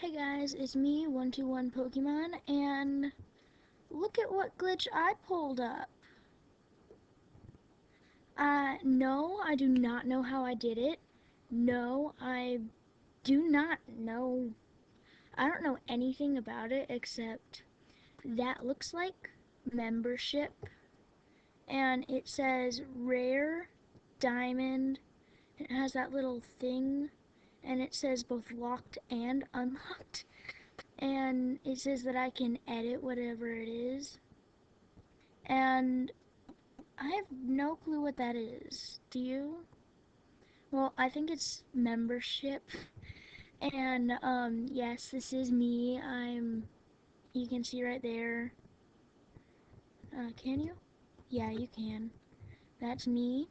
Hey guys, it's me, 121 Pokemon, and look at what glitch I pulled up. No, I do not know how I did it. No, I do not know. I don't know anything about it except that looks like membership, and it says rare, diamond. It has that little thing, and it says both locked and unlocked. And it says that I can edit whatever it is. And I have no clue what that is. Do you? Well, I think it's membership. And yes, this is me. You can see right there. Can you? Yeah, you can. That's me.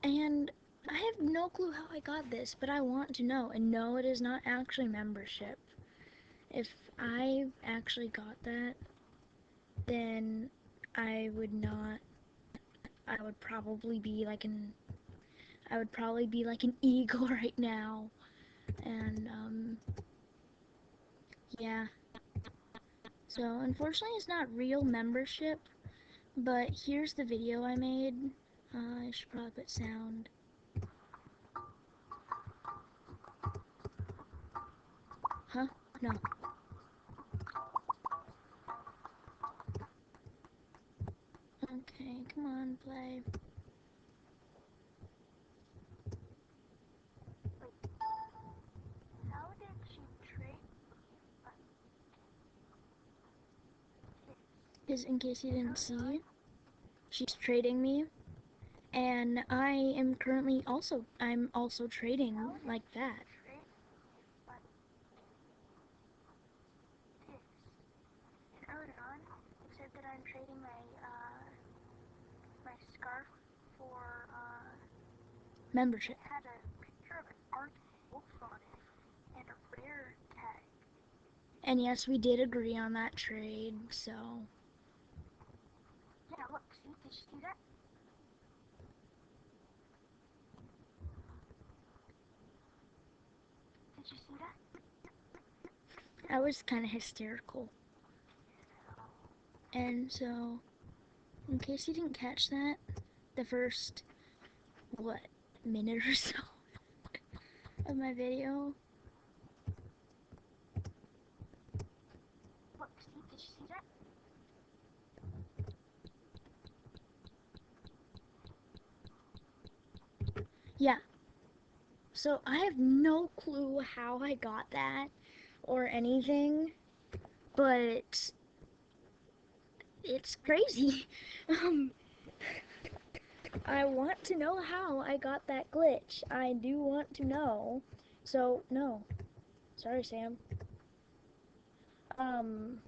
And I have no clue how I got this, but I want to know. And no, it is not actually membership. If I actually got that, then I would not. I would probably be like an I would probably be like an eagle right now. And yeah. So unfortunately it's not real membership, but here's the video I made. I should probably put sound. Huh? No. Okay, come on, play. How did she trade? Is in case you didn't see, she's trading me, and I'm also trading like that. Earlier on, it said that I'm trading my scarf for membership. It had a picture of an Arctic wolf on it and a rare tag. And yes, we did agree on that trade, so. Yeah, look, see, did you see that? Did you see that? I was kind of hysterical. And so, in case you didn't catch that, the first, what, minute or so of my video. Look, see, did you see that? Yeah, so I have no clue how I got that or anything, but it's crazy. Um, I want to know how I got that glitch. I do want to know. So, no. Sorry, Sam. Um,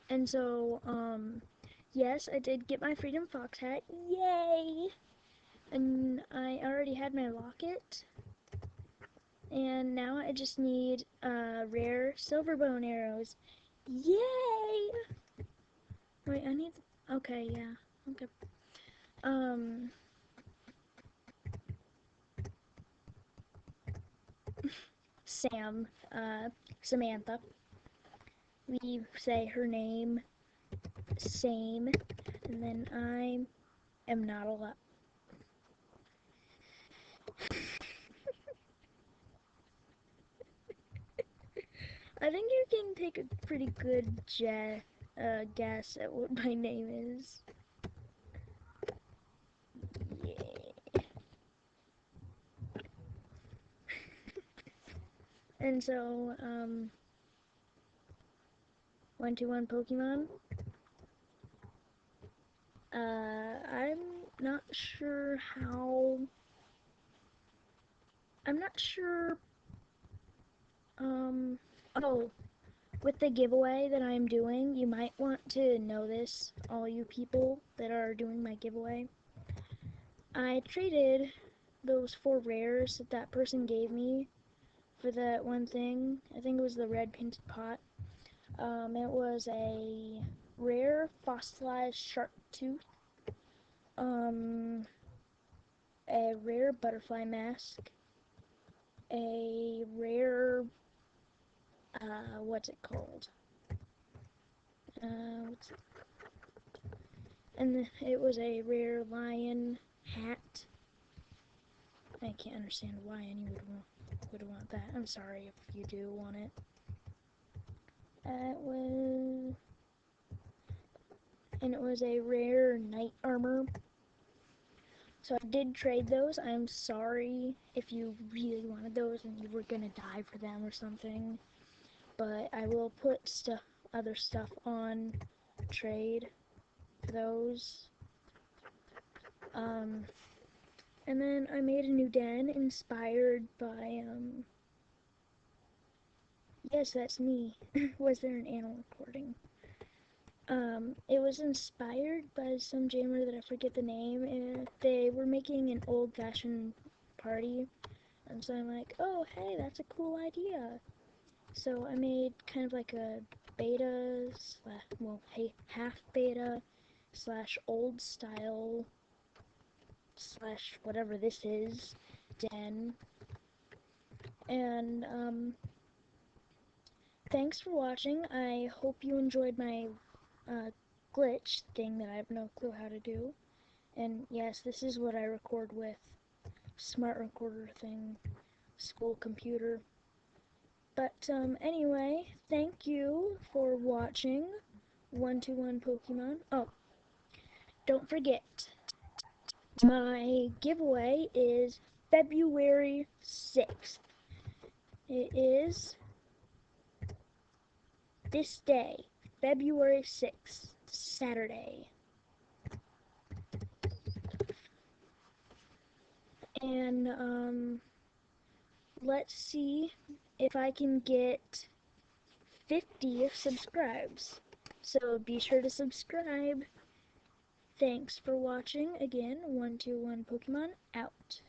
and so, yes, I did get my Freedom Fox hat. Yay! And I already had my locket. And now I just need rare silver bone arrows. Yay! Wait, I need. Okay, yeah. Okay. Um. Sam. Samantha. We say her name. Same. And then I am not allowed. I think you can take a pretty good guess at what my name is. Yeah. And so, 121 Pokemon. I'm not sure how. I'm not sure. Oh, with the giveaway that I'm doing, you might want to know this, all you people that are doing my giveaway. I traded those 4 rares that that person gave me for that one thing. I think it was the red painted pot. It was a rare fossilized shark tooth, a rare butterfly mask, a rare, what's it called? What's it? And it was a rare lion hat. I can't understand why anyone would want that. I'm sorry if you do want it. It was a rare knight armor. So I did trade those. I'm sorry if you really wanted those and you were gonna die for them or something. But I will put other stuff on trade for those. And then I made a new den inspired by, yes, that's me. Was there an animal recording? It was inspired by some jammer that I forget the name, and they were making an old-fashioned party, and so I'm like, oh, hey, that's a cool idea. So I made kind of like a beta slash, well, hey, half beta slash old style slash whatever this is den. And thanks for watching. I hope you enjoyed my glitch thing that I have no clue how to do. And yes, this is what I record with. Smart recorder thing, school computer. But anyway, thank you for watching 121 Pokemon. Oh, don't forget, my giveaway is February 6th. It is this day, February 6th, Saturday. And let's see if I can get 50 subscribes. So be sure to subscribe. Thanks for watching again. 121 Pokemon out.